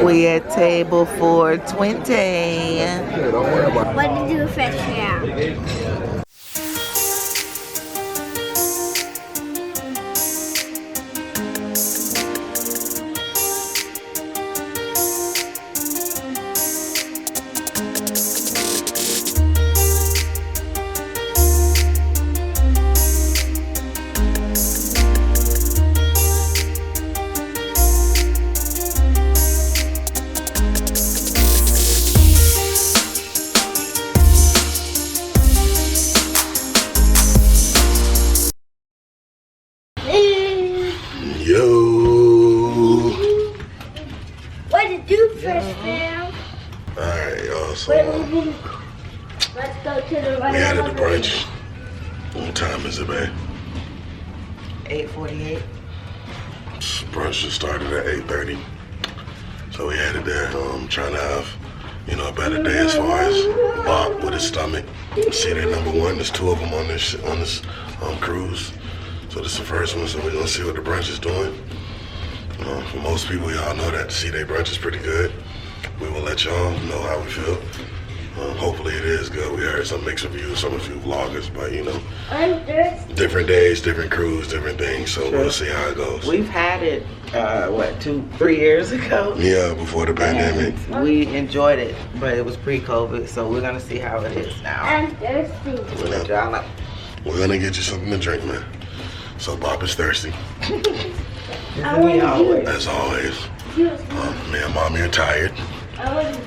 We at table 420. What to do fresh now? What to do fresh now? Alright, y'all, so let's go to the right. we had the brunch. What time is it, man? 8:48. Brunch just started at 8:30. So we had it there. Trying to have, you know, a better day as far as Bob with his stomach. See, they're number one. There's two of them on this cruise. So this is the first one. So we're gonna see what the brunch is doing. For most people, y'all know that C-Day brunch is pretty good. We will let y'all know how we feel. Hopefully it is good. We heard some mixed reviews, some a few vloggers, but you know, different days, different crews, different things. So we'll see how it goes. We've had it, what, 2-3 years ago? Yeah, before the pandemic. We enjoyed it, but it was pre-COVID, so we're gonna see how it is now. I'm thirsty. We'll let y'all know. We're gonna get you something to drink, man. So Bob is thirsty, as always. Me and Mommy are tired.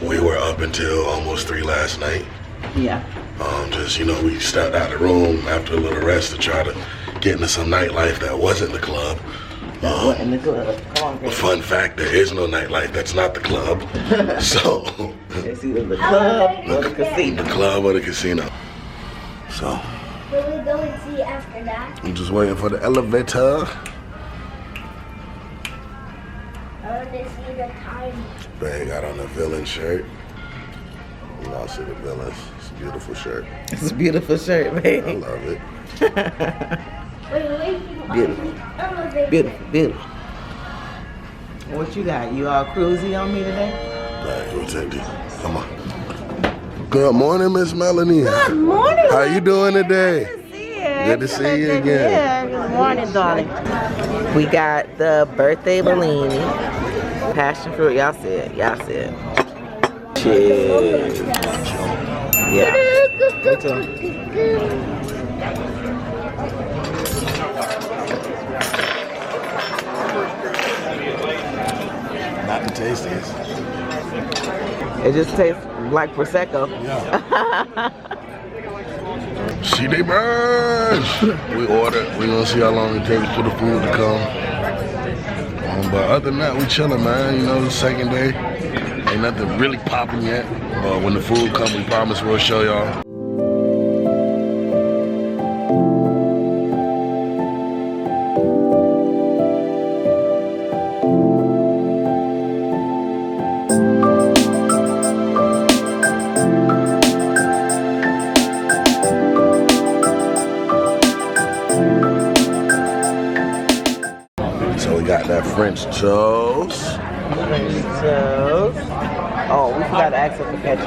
We were up until almost 3 last night. Yeah. Just, you know, we stepped out of the room after a little rest to try to get into some nightlife that wasn't the club. What in the club? Come on, baby. Fun fact, there is no nightlife that's not the club. So it's either the club or the casino. The club or the casino. So Will we go and see after that? I'm just waiting for the elevator. I want to see the time. Bang, got on a villain shirt. You know, I see the villains. It's a beautiful shirt. It's a beautiful shirt, I baby. love it. Wait. Beautiful. Beautiful, beautiful. What you got? You all cruisy on me today? Bang, we'll take these. Come on. Good morning, Miss Melanie. Good morning. How you doing today? Good to see you again. Yeah, good morning, darling. We got the birthday Bellini, passion fruit. Y'all see it. Cheers. Yeah. Me too. Not the tastiest. It just tastes like Prosecco. Yeah. C-Day brunch. We ordered. We're gonna see how long it takes for the food to come. But other than that, we chilling, man. You know, the second day. Ain't nothing really popping yet. When the food comes, we promise we'll show y'all. Got that French toast. Oh, we forgot to ask for ketchup.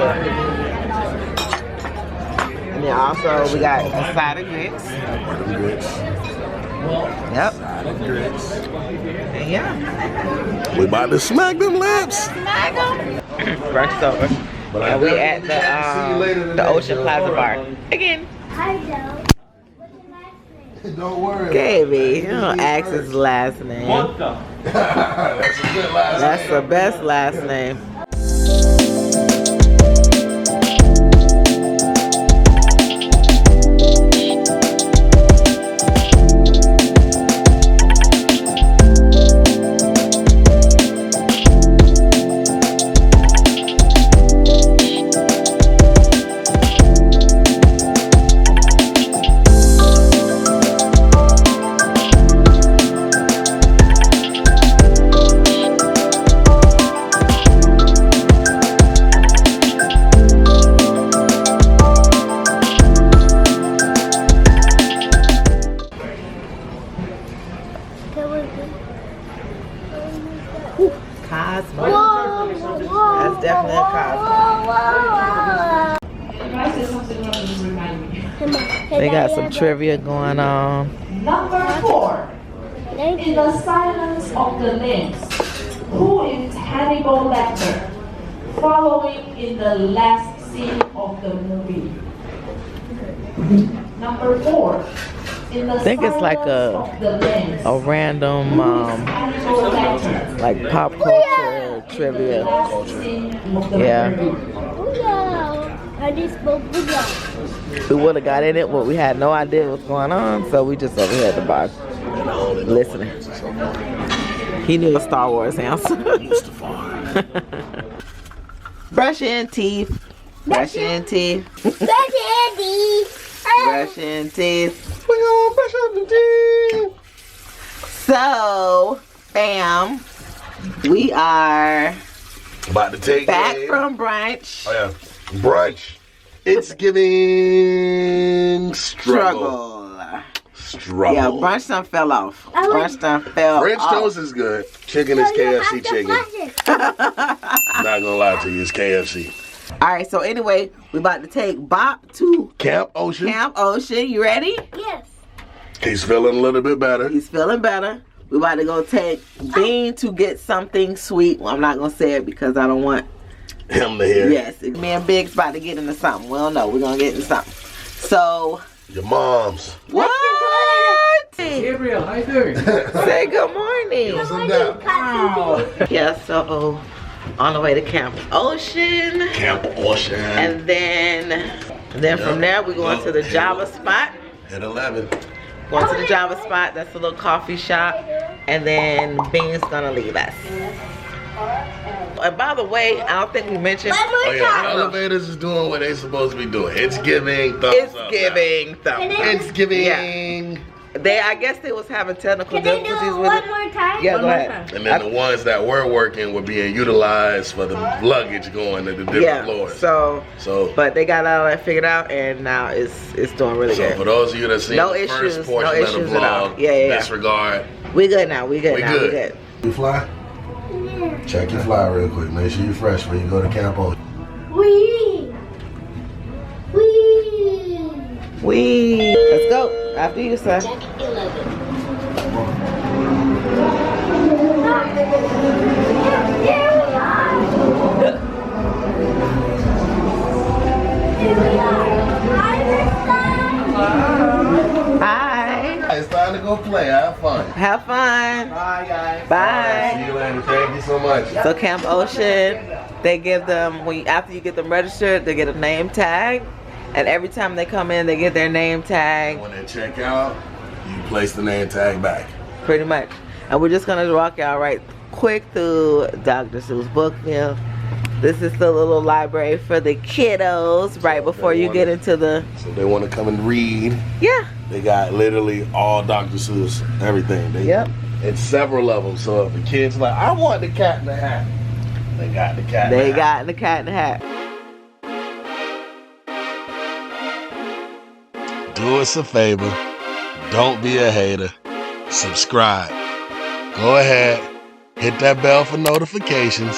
And then also we got a side of grits. Yep. Side of grits. And yeah. We about to smack them lips. Smack them. Brunch is over. And we at the Ocean Plaza Bar. Again. Hi, Joe. Don't worry. Gaby, you don't ask his last name. That's a good last name. That's the best last name. That's definitely a cosmo. They got some trivia going on. Number 4. In the Silence of the Lambs, who is Hannibal Lecter? Following in the last scene of the movie. Number 4. In the I think it's like a random like pop culture trivia. Yeah. We would have got in it, but we had no idea what's going on, so we just over here at the bar listening. He knew a Star Wars answer. Brushing teeth. Brushing teeth. Brushing teeth. We gonna brush up the teeth. So, fam, we are about to take back from brunch. Oh yeah, brunch. It's giving struggle. Yeah, brunch done fell off. Brunch done fell French off. toast is good. Chicken is KFC chicken. Not gonna lie to you, it's KFC. Alright, so anyway, we about to take Bop to Camp Ocean. Camp Ocean. You ready? Yes. He's feeling a little bit better. He's feeling better. We about to go take Bean to get something sweet. Well, I'm not gonna say it because I don't want him to hear. Yes, me and Big's about to get into something. We don't know. We're gonna get into something. So your mom's. What? Gabriel, how you doing? Say good morning. Wow. Yeah, so on the way to Camp Ocean. Camp Ocean. And then from there we're going to the Java spot. At 11. Going to the Java spot. That's a little coffee shop. And then Bean's gonna leave us. And by the way, I don't think we mentioned. Oh yeah, elevators is doing what they supposed to be doing. It's giving thumbs up. It's giving. Yeah. I guess they was having technical Can they do difficulties it with one it. more time? Yeah, go ahead. And then the ones that were working were being utilized for the luggage going to the different floors. So, but they got all that figured out, and now it's doing really good. So for those of you that seen the first portion of the vlog, disregard. We good now. We good. We good. You fly? Yeah. Check your fly real quick. Make sure you're fresh when you go to Camp Ocean. Let's go. After you, sir. Check 11. Hi. It's time to go play. Have fun. Have fun. Bye, guys. Bye. See you later. Thank you so much. So Camp Ocean, they give them, after you get them registered, they get a name tag. And every time they come in, they get their name tag. When they check out, you place the name tag back. Pretty much. And we're just gonna walk y'all right quick through Dr. Seuss Bookville. This is the little library for the kiddos right before you get into the... So they want to come and read. Yeah. They got literally all Dr. Seuss, everything. It's several of them. So if the kid's like, I want the Cat in the Hat, they got the Cat in the Hat. They got the Cat in the Hat. Do us a favor. Don't be a hater. Subscribe. Go ahead. Hit that bell for notifications.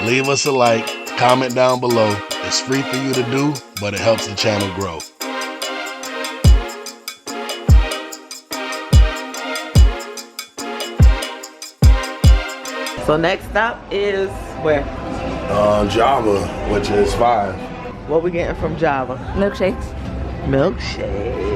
Leave us a like. Comment down below. It's free for you to do, but it helps the channel grow. So next stop is where? Java, which is 5. What we getting from Java? Milkshakes. Milkshake.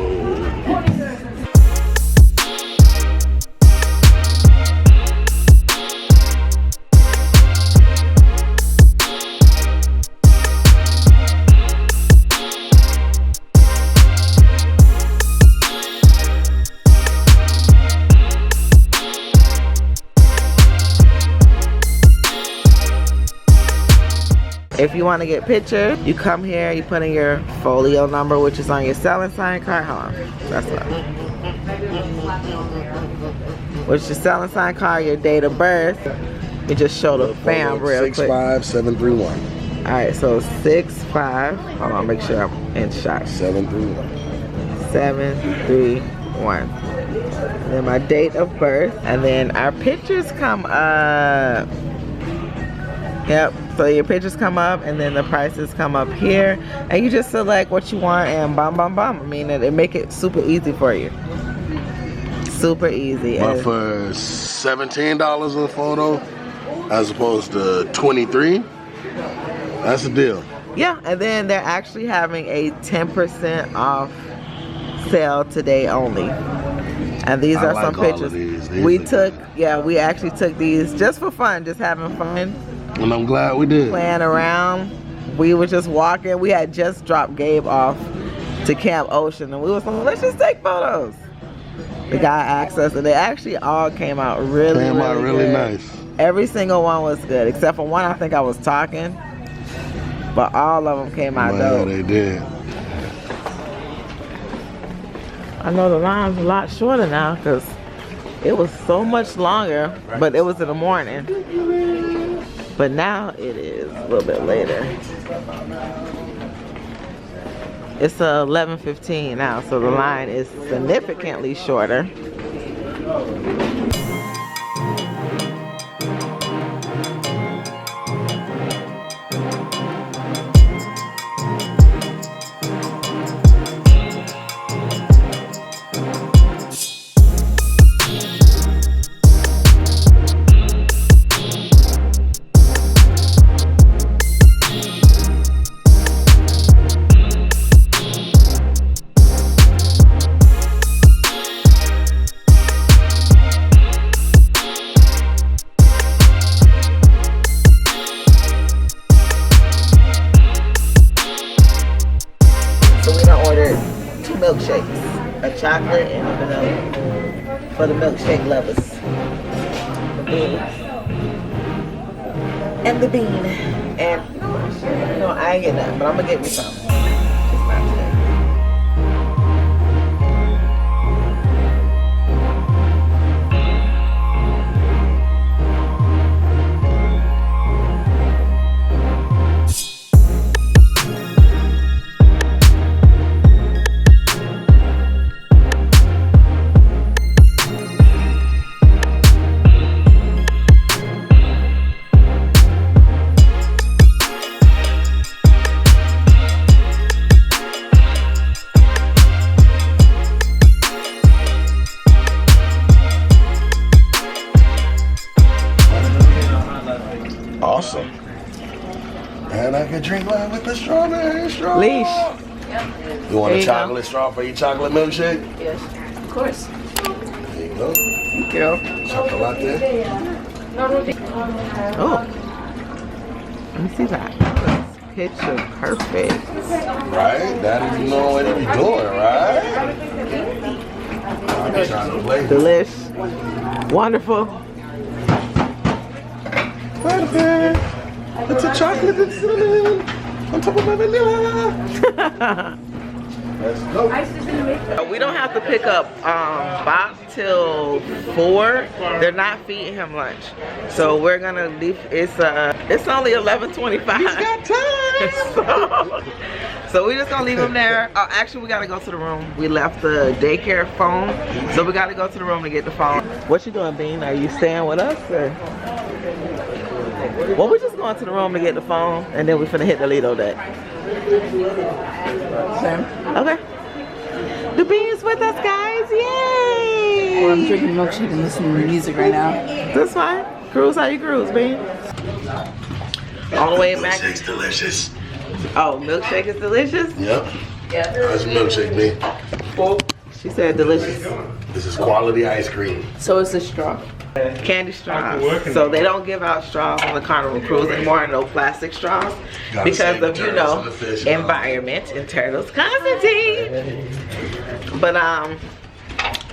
If you want to get pictures, you come here, you put in your folio number, which is on your selling sign card. Hold on. That's what. What's your selling sign card, your date of birth. You just show the fam real quick. 65731. Alright, so 65. Hold on, make sure I'm in shot. 731. 731. And then my date of birth. And then our pictures come up. Yep, so your pictures come up and then the prices come up here and you just select what you want and bam bam bam. I mean, it make it super easy for you. Super easy. But for $17 a photo as opposed to $23, that's a deal. Yeah, and then they're actually having a 10% off sale today only. And these are some pictures we took. Yeah, we actually took these just for fun, just having fun. And I'm glad we did. Playing around. We were just walking. We had just dropped Gabe off to Camp Ocean and we was like, let's just take photos. The guy asked us and they actually all came out really good. Nice. Every single one was good except for one I think I was talking. But all of them came out dope. Yeah, they did. I know the line's a lot shorter now because it was so much longer, but it was in the morning. But now it is a little bit later. It's 11:15 now, so the line is significantly shorter. Milkshakes, a chocolate and a vanilla for the milkshake lovers. The bean. And the bean. And no, I ain't getting that, but I'm gonna get me some. It's not today. Awesome. And I can drink mine with the strawberry straw. Leash. You want There a you chocolate straw for your chocolate milkshake? Yes, of course. There you go. Thank you. Chocolate there. Oh. Let me see that. That's picture perfect. Right? That is, you know what you be doing, right? I'm trying to play. Delish. Wonderful. Perfect. It's a chocolate and cinnamon on top of my vanilla. Let's go. We don't have to pick up Bob till 4. They're not feeding him lunch, so we're gonna leave. It's only 11:25. He's got time. So we're just gonna leave him there. Oh, actually, we gotta go to the room. We left the daycare phone, so we gotta go to the room to get the phone. What you doing, Bean? Are you staying with us or? Well, we're just going to the room to get the phone, and then we're finna hit the Lido deck. Okay. The Bean's with us, guys. Yay! Well, I'm drinking milkshake and listening to music right now. That's fine. Cruise how you cruise, Bean. All the way back. Milkshake's delicious. Oh, milkshake is delicious? Yep. Yeah. How's your milkshake, man? She said delicious. This is quality ice cream. So is the straw. Candy straws. So they don't give out straws on the Carnival cruise anymore, no plastic straws, because of, you know, environment and turtles Constantine. But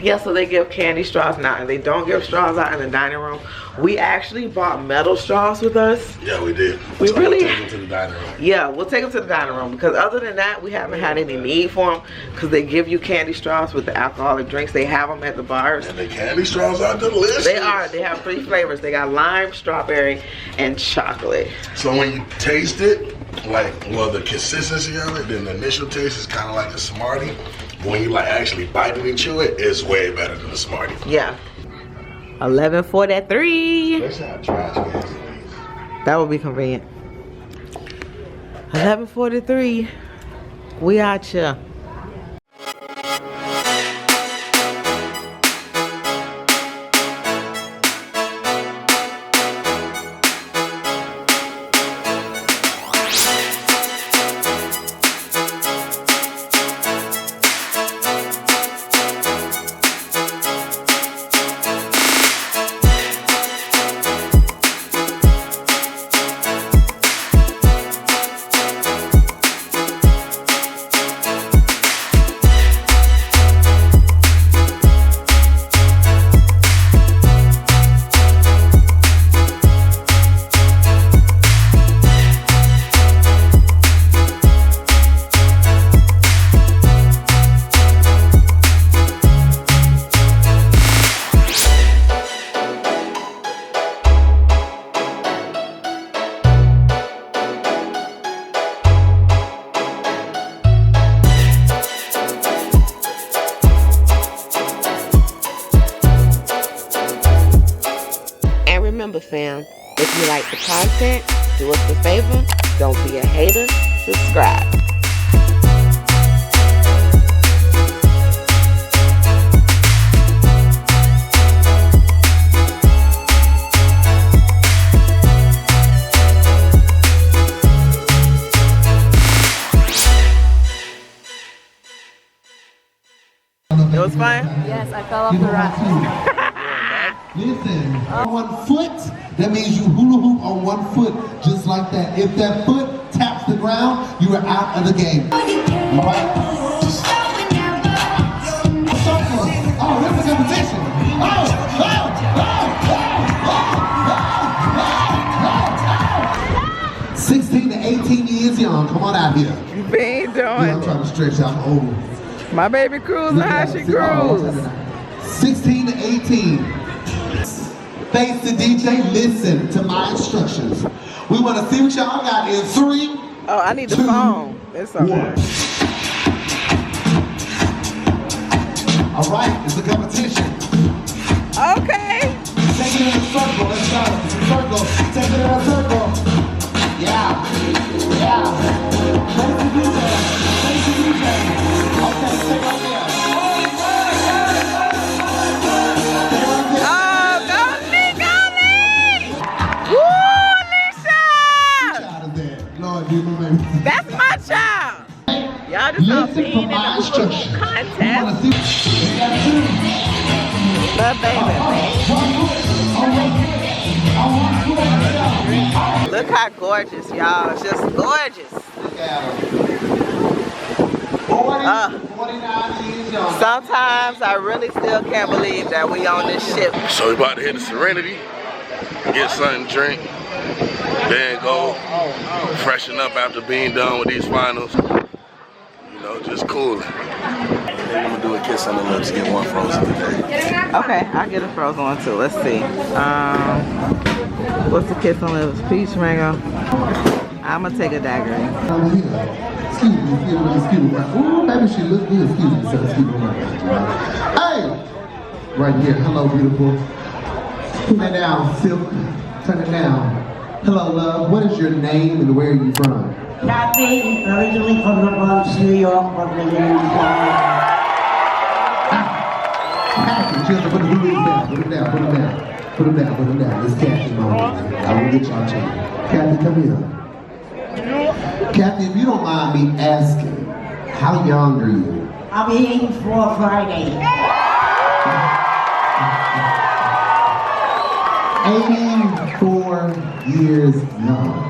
yeah, so they give candy straws now, and they don't give straws out in the dining room. We actually bought metal straws with us. Yeah, we did. We so really. We'll take them to the dining room. Yeah, we'll take them to the dining room, because other than that, we haven't had any need for them, because they give you candy straws with the alcoholic drinks. They have them at the bars. And the candy straws are delicious. They are. They have 3 flavors. They got lime, strawberry, and chocolate. So when you taste it, like, well, the consistency of it, then the initial taste is kind of like a Smartie. But when you like actually bite it and chew it, it's way better than a Smartie. Yeah. 11:43. Let's have trash cans, please. That would be convenient. 11:43. We out here. Remember, fam, if you like the content, do us a favor, don't be a hater, subscribe. It was fine? Yes, I fell off the ride. Listen, on 1 foot, that means you hula hoop on 1 foot, just like that. If that foot taps the ground, you are out of the game. All right? Oh, this is a competition. Oh. 16 to 18 years young. Come on out here. You ain't doing I'm trying to stretch out my old. My baby cruising how she cruise. 16 to 18. Thanks to DJ, listen to my instructions. We want to see what y'all got in 3. Oh, I need the phone. It's okay. All right, it's a competition. Okay. Take it in a circle. Let's go. Circle. Take it in a circle. Yeah. Yeah. Face the DJ. Face the DJ. Okay, stay right there. That's my child. Y'all just don't be in the contest. Love baby. Look how gorgeous, y'all. It's just gorgeous. Sometimes I really still can't believe that we on this ship. So we about to hit the Serenity, get something to drink, then go freshen up after being done with these finals. You know, just cooling. Then I'm gonna do a kiss on the lips, get one frozen today. Okay, I'll get a frozen one too. Let's see. What's the kiss on the lips? Peach mango. I'm gonna take a daiquiri. Excuse me. Ooh, maybe she look good. Excuse me. Hey! Right here. Hello, beautiful. Put that down, Silk. Turn it down. Hello, love. What is your name and where are you from? Kathy, originally from the Brunch, New York, but we live in Kathy, she has to put the Hula down. Put it down. It's Kathy moment. I will get y'all changed. Kathy, come here. Kathy, if you don't mind me asking, how young are you? I'll be 84 Friday. 84 years young.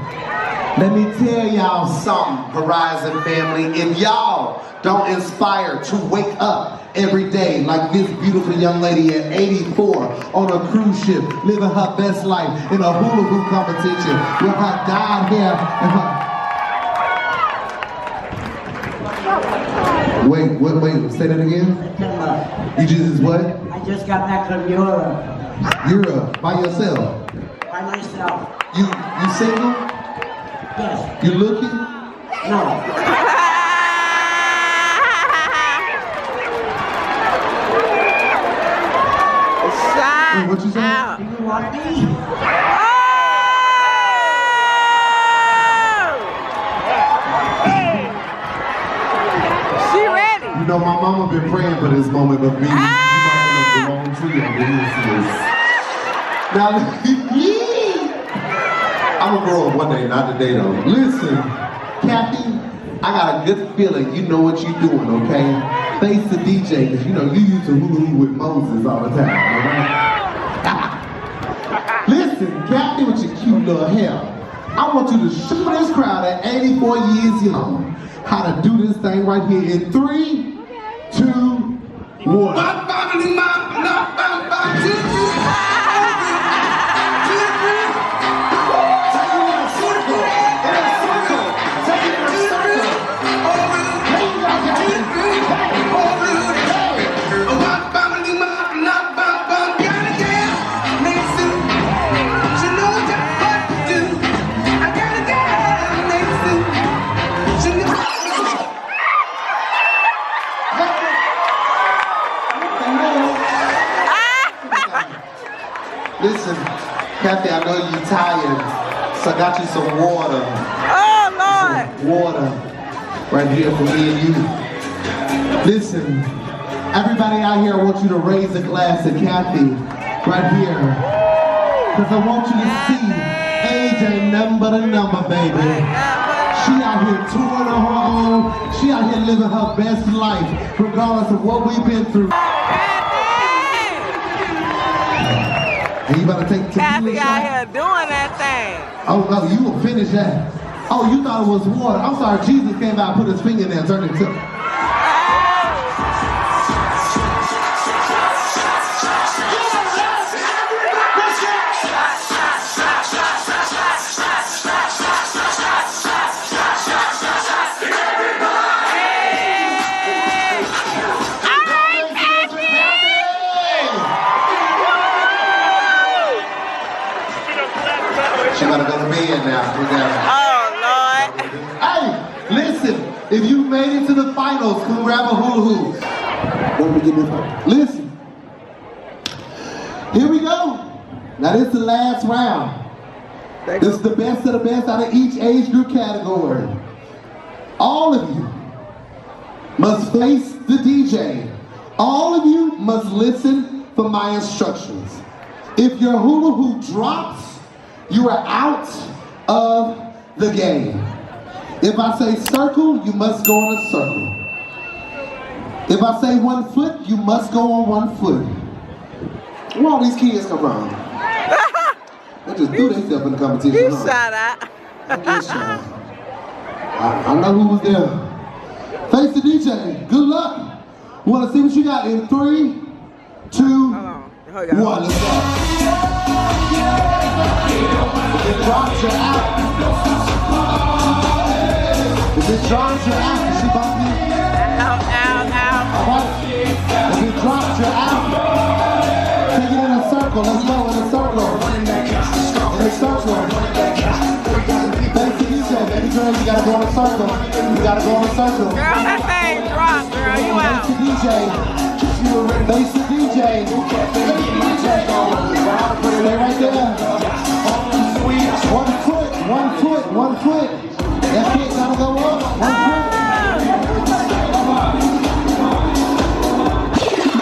Let me tell y'all something, Horizon family. If y'all don't inspire to wake up every day like this beautiful young lady at 84 on a cruise ship, living her best life in a hula hoop competition with her dyed hair and her... Wait, say that again? September. You just what? I just got back from Europe. Europe, by yourself? By myself. You single? Yes. You looking? No. Shut What you say? out. Do you want me? Oh! know, my mama been praying for this moment, but me, you barking up the wrong tree over here. Now, I'm gonna grow up one day, not today though. Listen, Kathy, I got a good feeling you know what you're doing, okay? Face the DJ, because you know you used to hula with Moses all the time, alright? Listen, Kathy, with your cute little hair, I want you to show this crowd at 84 years young how to do this thing right here in 3, 2, 1. Listen, Kathy, I know you're tired, so I got you some water. Oh, Lord! Some water right here for me and you. Listen, everybody out here, I want you to raise a glass to Kathy right here. Because I want you to see age ain't nothing but a number, baby. She out here touring on her own. She out here living her best life, regardless of what we've been through. And you better take Kathy out here doing that thing. Oh no, you will finish that. Oh, you thought it was water. I'm sorry, Jesus came out, put his finger in there, and turned it to. She gotta go to bed now. Oh, Lord. Hey, listen, if you made it to the finals, come grab a hula hoop. Don't forget this. Listen, here we go. Now this is the last round. This is the best of the best out of each age group category. All of you must face the DJ. All of you must listen for my instructions. If your hula hoop drops, you are out of the game. If I say circle, you must go in a circle. If I say 1 foot, you must go on 1 foot. Where all these kids come from? They just threw themselves in the competition. You shot out. I know who was there. Face the DJ. Good luck. Want to see what you got in 3, 2, 1. Let's go. If it drops, you're out. If it drops, you're out. Is she bumping you? Out, out, out. Alright. If it drops, you're out. Take it in a circle. Let's go in a circle. In a circle. Thanks to DJ, baby girl. You gotta go in a circle. You gotta go in a circle. Girl, that thing dropped, girl. You out. Thanks to DJ. Thanks to DJ. Stay right there. 1 foot, 1 foot, 1 foot. That kid gotta go up. 1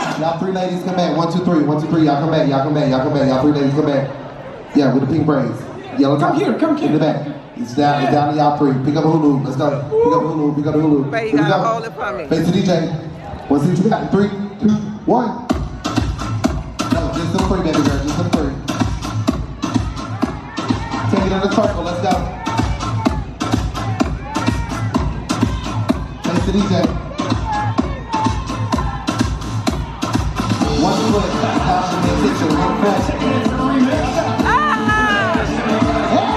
foot. Y'all 3 ladies come back. 1, 2, 3. 1, 2, 3. Y'all come back. Y'all come back. Y'all come back. Y'all 3 ladies come back. Yeah, with the pink braids. Yellow top. Come here. In the back. It's down to y'all 3. Pick up a hula. Let's go. Pick up a hula. Pick up a hula. Baby, you gotta hold it for me. Face the DJ. Want to see what you got? 3, 2, 1. No, just the free, baby girl. Just the free. Take it in a circle, let's go. Face the DJ. 1 foot, caution the attention, 1 foot. Hey!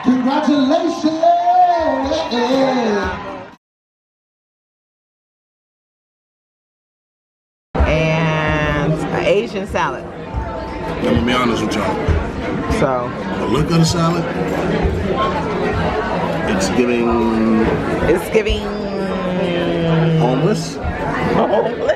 Congratulations! And an Asian salad. I'm gonna be honest with y'all. So, The look of the salad, it's giving it's giving homeless. homeless.